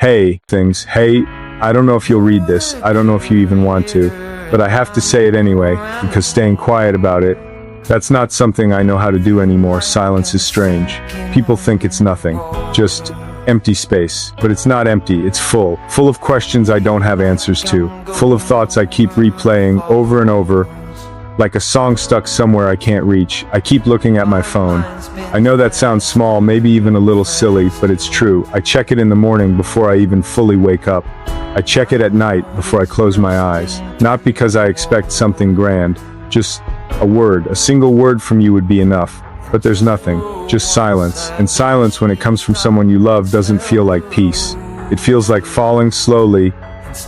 Hey, I don't know if you'll read this, I don't know if you even want to, but I have to say it anyway, because staying quiet about it, that's not something I know how to do anymore. Silence is strange. People think it's nothing, just empty space. But it's not empty, it's full of questions I don't have answers to, full of thoughts I keep replaying over and over, like a song stuck somewhere I can't reach. I keep looking at my phone. I know that sounds small, maybe even a little silly, but it's true. I check it in the morning before I even fully wake up. I check it at night before I close my eyes. Not because I expect something grand, just a single word from you would be enough. But there's nothing, just silence. And silence, when it comes from someone you love, doesn't feel like peace. It feels like falling slowly,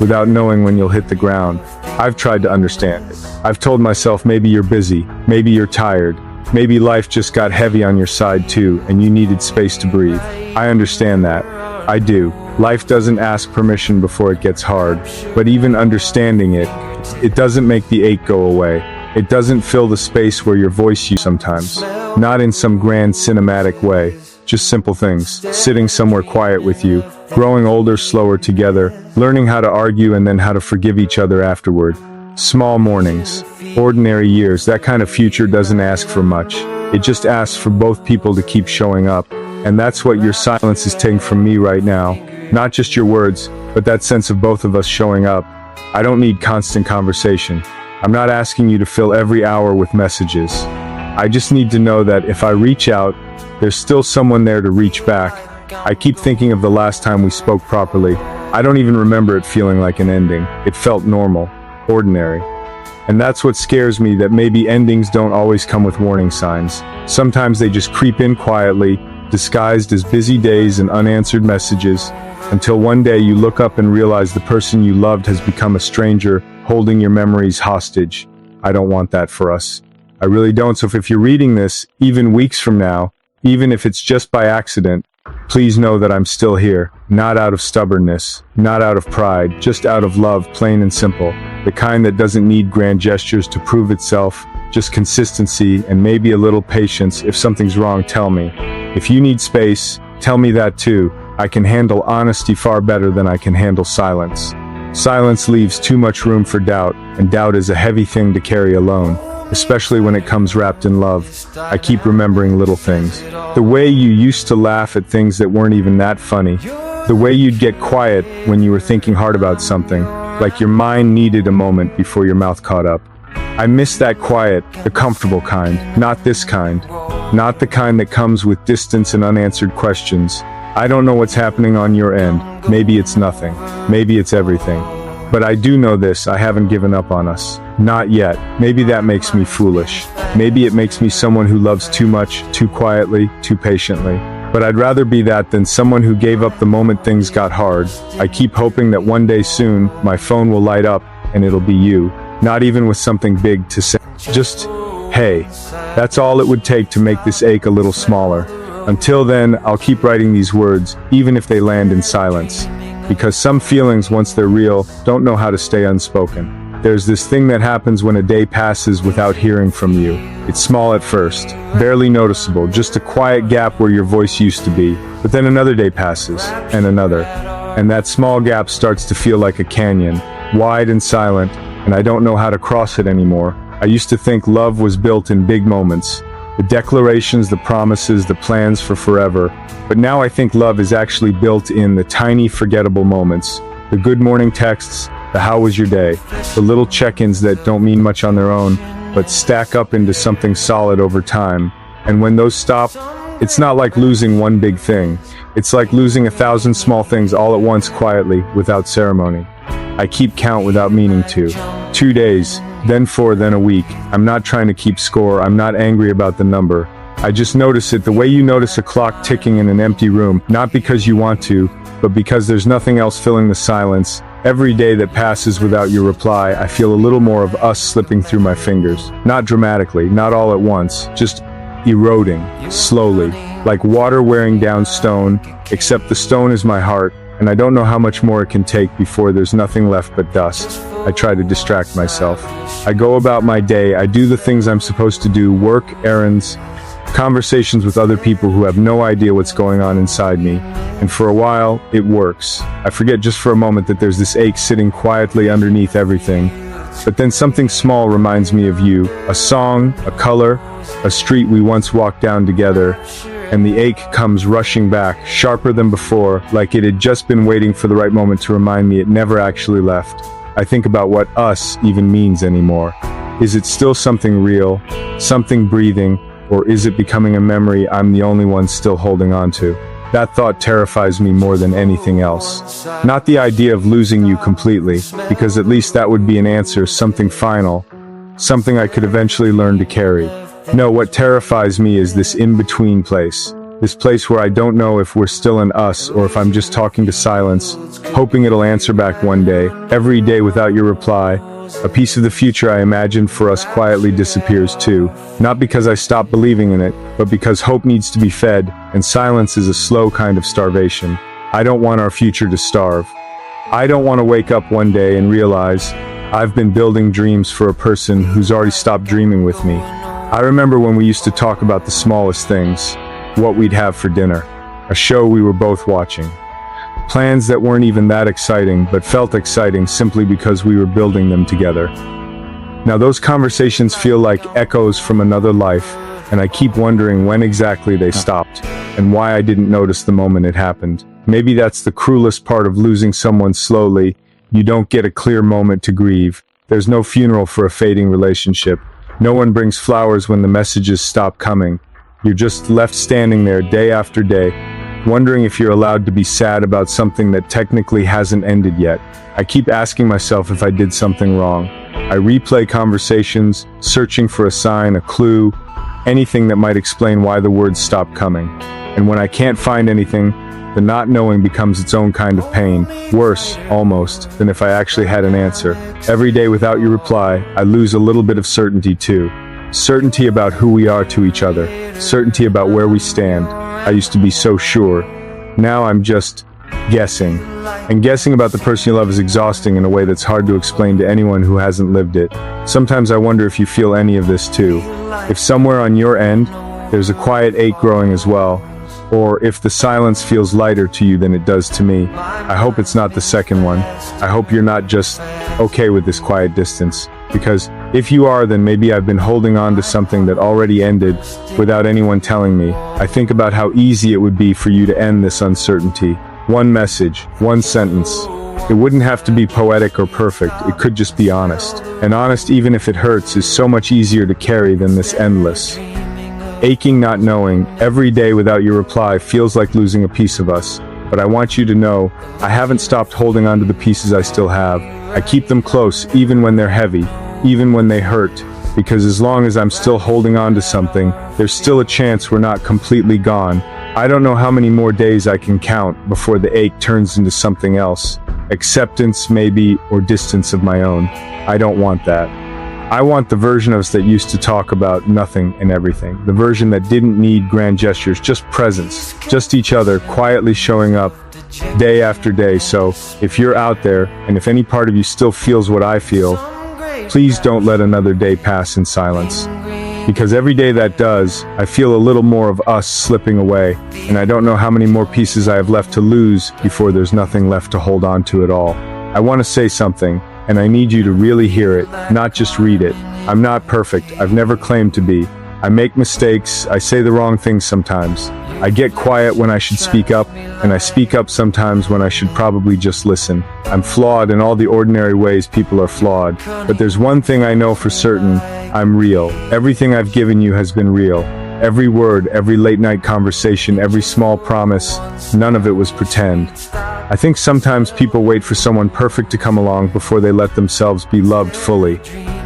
without knowing when you'll hit the ground. I've tried to understand it. I've told myself maybe you're busy, maybe you're tired, maybe life just got heavy on your side too, and you needed space to breathe. I understand that. I do. Life doesn't ask permission before it gets hard, but even understanding it doesn't make the ache go away. It doesn't fill the space where your voice used sometimes. Not in some grand cinematic way, just simple things. Sitting somewhere quiet with you, growing older slower together, learning how to argue and then how to forgive each other afterward. Small mornings, ordinary years, that kind of future doesn't ask for much. It just asks for both people to keep showing up. And that's what your silence is taking from me right now. Not just your words, but that sense of both of us showing up. I don't need constant conversation. I'm not asking you to fill every hour with messages. I just need to know that if I reach out, there's still someone there to reach back. I keep thinking of the last time we spoke properly. I don't even remember it feeling like an ending. It felt normal, ordinary. And that's what scares me, that maybe endings don't always come with warning signs. Sometimes they just creep in quietly, disguised as busy days and unanswered messages, until one day you look up and realize the person you loved has become a stranger, holding your memories hostage. I don't want that for us. I really don't. So if you're reading this, even weeks from now, even if it's just by accident, please know that I'm still here. Not out of stubbornness, not out of pride, just out of love, plain and simple. The kind that doesn't need grand gestures to prove itself, just consistency and maybe a little patience. If something's wrong, tell me. If you need space, tell me that too. I can handle honesty far better than I can handle silence. Silence leaves too much room for doubt, and doubt is a heavy thing to carry alone, especially when it comes wrapped in love. I keep remembering little things. The way you used to laugh at things that weren't even that funny. The way you'd get quiet when you were thinking hard about something, like your mind needed a moment before your mouth caught up. I miss that quiet, the comfortable kind, not this kind. Not the kind that comes with distance and unanswered questions. I don't know what's happening on your end. Maybe it's nothing. Maybe it's everything. But I do know this, I haven't given up on us. Not yet. Maybe that makes me foolish. Maybe it makes me someone who loves too much, too quietly, too patiently. But I'd rather be that than someone who gave up the moment things got hard. I keep hoping that one day soon, my phone will light up, and it'll be you. Not even with something big to say. Just, hey. That's all it would take to make this ache a little smaller. Until then, I'll keep writing these words, even if they land in silence. Because some feelings, once they're real, don't know how to stay unspoken. There's this thing that happens when a day passes without hearing from you. It's small at first, barely noticeable, just a quiet gap where your voice used to be. But then another day passes, and another. And that small gap starts to feel like a canyon, wide and silent, and I don't know how to cross it anymore. I used to think love was built in big moments. The declarations, the promises, the plans for forever. But now I think love is actually built in the tiny, forgettable moments. The good morning texts, the how was your day, the little check-ins that don't mean much on their own, but stack up into something solid over time. And when those stop, it's not like losing one big thing. It's like losing 1,000 small things all at once, quietly, without ceremony. I keep count without meaning to. 2 days, then 4, then a week. I'm not trying to keep score, I'm not angry about the number. I just notice it the way you notice a clock ticking in an empty room, not because you want to, but because there's nothing else filling the silence. Every day that passes without your reply, I feel a little more of us slipping through my fingers. Not dramatically, not all at once, just eroding, slowly, like water wearing down stone, except the stone is my heart, and I don't know how much more it can take before there's nothing left but dust. I try to distract myself. I go about my day, I do the things I'm supposed to do, work, errands, Conversations with other people who have no idea what's going on inside me. And for a while, it works. I forget just for a moment that there's this ache sitting quietly underneath everything. But then something small reminds me of you, a song, a color, a street we once walked down together, and the ache comes rushing back, sharper than before, like it had just been waiting for the right moment to remind me it never actually left. I think about what us even means anymore. Is it still something real, something breathing, or is it becoming a memory I'm the only one still holding on to? That thought terrifies me more than anything else. Not the idea of losing you completely, because at least that would be an answer, something final, something I could eventually learn to carry. No, what terrifies me is this in-between place. This place where I don't know if we're still an us or if I'm just talking to silence, hoping it'll answer back one day. Every day without your reply, a piece of the future I imagined for us quietly disappears too. Not because I stopped believing in it, but because hope needs to be fed, and silence is a slow kind of starvation. I don't want our future to starve. I don't want to wake up one day and realize I've been building dreams for a person who's already stopped dreaming with me. I remember when we used to talk about the smallest things, what we'd have for dinner, a show we were both watching. Plans that weren't even that exciting, but felt exciting simply because we were building them together. Now those conversations feel like echoes from another life, and I keep wondering when exactly they stopped, and why I didn't notice the moment it happened. Maybe that's the cruelest part of losing someone slowly. You don't get a clear moment to grieve. There's no funeral for a fading relationship. No one brings flowers when the messages stop coming. You're just left standing there day after day, wondering if you're allowed to be sad about something that technically hasn't ended yet. I keep asking myself if I did something wrong. I replay conversations, searching for a sign, a clue, anything that might explain why the words stop coming. And when I can't find anything, the not knowing becomes its own kind of pain, worse, almost, than if I actually had an answer. Every day without your reply, I lose a little bit of certainty too. Certainty about who we are to each other. Certainty about where we stand. I used to be so sure. Now I'm just guessing. And guessing about the person you love is exhausting in a way that's hard to explain to anyone who hasn't lived it. Sometimes I wonder if you feel any of this too. If somewhere on your end, there's a quiet ache growing as well. Or if the silence feels lighter to you than it does to me. I hope it's not the second one. I hope you're not just okay with this quiet distance. Because if you are, then maybe I've been holding on to something that already ended without anyone telling me. I think about how easy it would be for you to end this uncertainty. One message, one sentence. It wouldn't have to be poetic or perfect, it could just be honest. And honest, even if it hurts, is so much easier to carry than this endless aching not knowing. Every day without your reply feels like losing a piece of us. But I want you to know, I haven't stopped holding on to the pieces I still have. I keep them close, even when they're heavy, even when they hurt. Because as long as I'm still holding on to something, there's still a chance we're not completely gone. I don't know how many more days I can count before the ache turns into something else. Acceptance, maybe, or distance of my own. I don't want that. I want the version of us that used to talk about nothing and everything. The version that didn't need grand gestures, just presence, just each other quietly showing up day after day. So if you're out there, and if any part of you still feels what I feel, please don't let another day pass in silence. Because every day that does, I feel a little more of us slipping away, and I don't know how many more pieces I have left to lose before there's nothing left to hold on to at all. I want to say something, and I need you to really hear it, not just read it. I'm not perfect. I've never claimed to be. I make mistakes. I say the wrong things sometimes. I get quiet when I should speak up, and I speak up sometimes when I should probably just listen. I'm flawed in all the ordinary ways people are flawed. But there's one thing I know for certain. I'm real. Everything I've given you has been real. Every word, every late-night conversation, every small promise, none of it was pretend. I think sometimes people wait for someone perfect to come along before they let themselves be loved fully.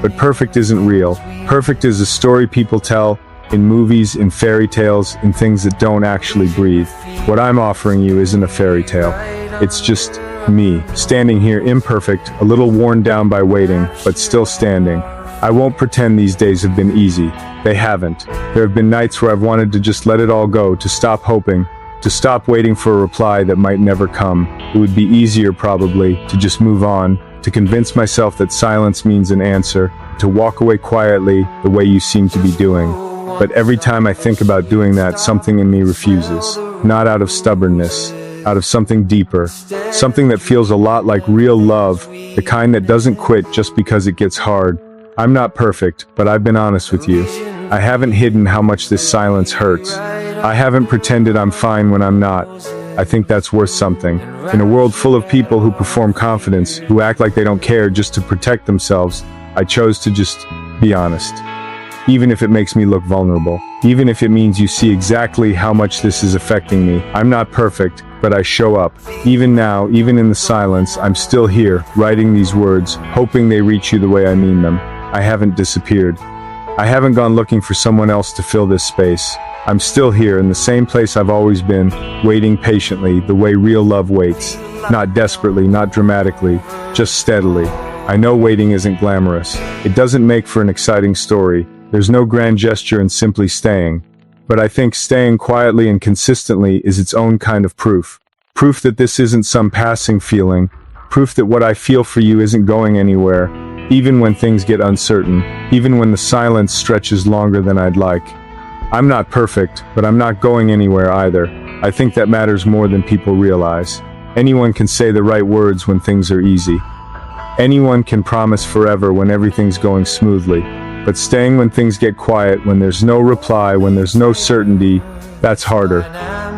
But perfect isn't real. Perfect is a story people tell, in movies, in fairy tales, in things that don't actually breathe. What I'm offering you isn't a fairy tale. It's just me, standing here imperfect, a little worn down by waiting, but still standing. I won't pretend these days have been easy. They haven't. There have been nights where I've wanted to just let it all go, to stop hoping, to stop waiting for a reply that might never come. It would be easier probably to just move on, to convince myself that silence means an answer, to walk away quietly the way you seem to be doing. But every time I think about doing that, something in me refuses. Not out of stubbornness, out of something deeper. Something that feels a lot like real love, the kind that doesn't quit just because it gets hard. I'm not perfect, but I've been honest with you. I haven't hidden how much this silence hurts. I haven't pretended I'm fine when I'm not. I think that's worth something. In a world full of people who perform confidence, who act like they don't care just to protect themselves, I chose to just be honest. Even if it makes me look vulnerable. Even if it means you see exactly how much this is affecting me. I'm not perfect, but I show up. Even now, even in the silence, I'm still here, writing these words, hoping they reach you the way I mean them. I haven't disappeared. I haven't gone looking for someone else to fill this space. I'm still here in the same place I've always been, waiting patiently, the way real love waits. Not desperately, not dramatically, just steadily. I know waiting isn't glamorous. It doesn't make for an exciting story. There's no grand gesture in simply staying. But I think staying quietly and consistently is its own kind of proof. Proof that this isn't some passing feeling. Proof that what I feel for you isn't going anywhere, even when things get uncertain, even when the silence stretches longer than I'd like. I'm not perfect, but I'm not going anywhere either. I think that matters more than people realize. Anyone can say the right words when things are easy. Anyone can promise forever when everything's going smoothly. But staying when things get quiet, when there's no reply, when there's no certainty, that's harder.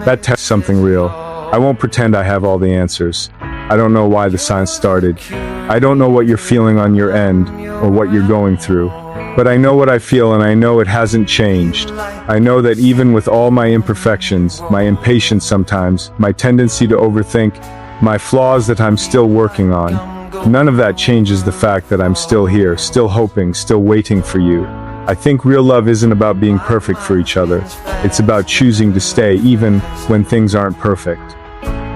That tests something real. I won't pretend I have all the answers. I don't know why the silence started. I don't know what you're feeling on your end, or what you're going through. But I know what I feel, and I know it hasn't changed. I know that even with all my imperfections, my impatience sometimes, my tendency to overthink, my flaws that I'm still working on, none of that changes the fact that I'm still here, still hoping, still waiting for you. I think real love isn't about being perfect for each other. It's about choosing to stay even when things aren't perfect.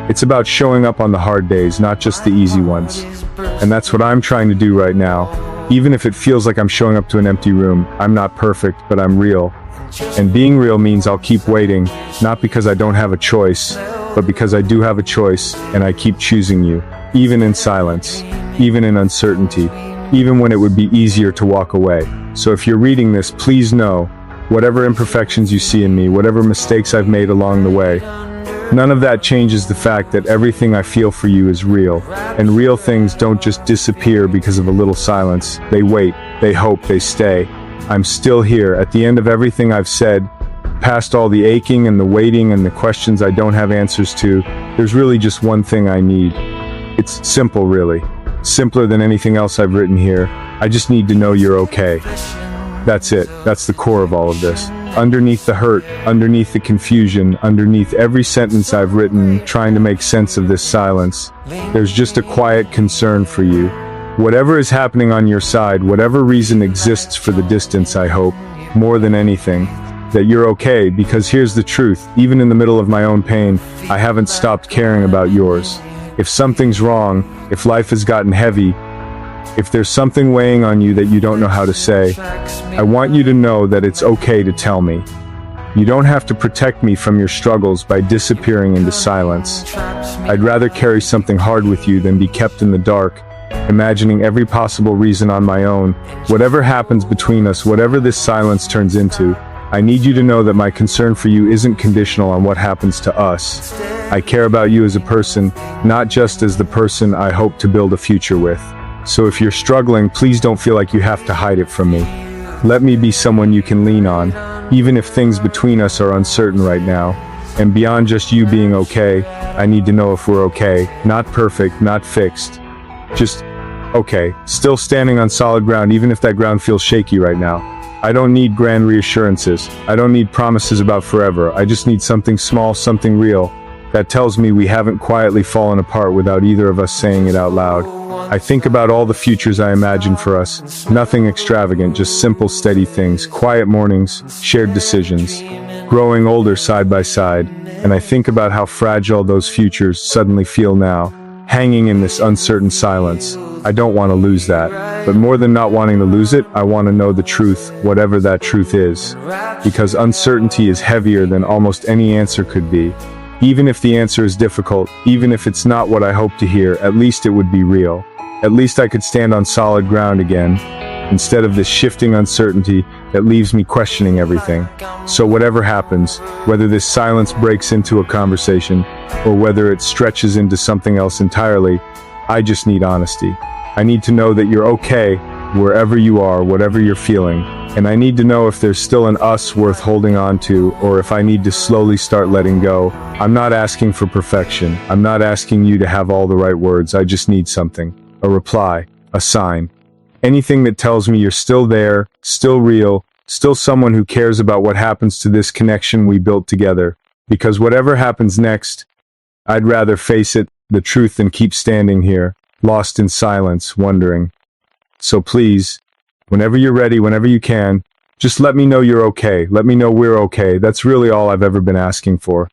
It's about showing up on the hard days, not just the easy ones. And that's what I'm trying to do right now. Even if it feels like I'm showing up to an empty room, I'm not perfect, but I'm real. And being real means I'll keep waiting, not because I don't have a choice, but because I do have a choice, and I keep choosing you, even in silence, even in uncertainty, even when it would be easier to walk away. So if you're reading this, please know, whatever imperfections you see in me, whatever mistakes I've made along the way, none of that changes the fact that everything I feel for you is real. And real things don't just disappear because of a little silence. They wait, they hope, they stay. I'm still here at the end of everything I've said, past all the aching and the waiting and the questions I don't have answers to. There's really just one thing I need. It's simple, really. Simpler than anything else I've written here. I just need to know you're okay. That's it. That's the core of all of this. Underneath the hurt, underneath the confusion, underneath every sentence I've written trying to make sense of this silence, there's just a quiet concern for you. Whatever is happening on your side, whatever reason exists for the distance, I hope, more than anything, that you're okay, because here's the truth, even in the middle of my own pain, I haven't stopped caring about yours. If something's wrong, if life has gotten heavy, if there's something weighing on you that you don't know how to say, I want you to know that it's okay to tell me. You don't have to protect me from your struggles by disappearing into silence. I'd rather carry something hard with you than be kept in the dark, imagining every possible reason on my own. Whatever happens between us, whatever this silence turns into, I need you to know that my concern for you isn't conditional on what happens to us. I care about you as a person, not just as the person I hope to build a future with. So if you're struggling, please don't feel like you have to hide it from me. Let me be someone you can lean on, even if things between us are uncertain right now. And beyond just you being okay, I need to know if we're okay. Not perfect, not fixed. Just okay. Still standing on solid ground, even if that ground feels shaky right now. I don't need grand reassurances. I don't need promises about forever. I just need something small, something real, that tells me we haven't quietly fallen apart without either of us saying it out loud. I think about all the futures I imagine for us. Nothing extravagant, just simple, steady things. Quiet mornings, shared decisions, growing older side by side. And I think about how fragile those futures suddenly feel now, hanging in this uncertain silence. I don't want to lose that. But more than not wanting to lose it, I want to know the truth, whatever that truth is. Because uncertainty is heavier than almost any answer could be. Even if the answer is difficult, even if it's not what I hope to hear, at least it would be real. At least I could stand on solid ground again, instead of this shifting uncertainty that leaves me questioning everything. So whatever happens, whether this silence breaks into a conversation, or whether it stretches into something else entirely, I just need honesty. I need to know that you're okay, wherever you are, whatever you're feeling, and I need to know if there's still an us worth holding on to, or if I need to slowly start letting go. I'm not asking for perfection. I'm not asking you to have all the right words. I just need something. A reply. A sign. Anything that tells me you're still there, still real, still someone who cares about what happens to this connection we built together. Because whatever happens next, I'd rather face it, the truth, than keep standing here, lost in silence, wondering. So please, whenever you're ready, whenever you can, just let me know you're okay. Let me know we're okay. That's really all I've ever been asking for.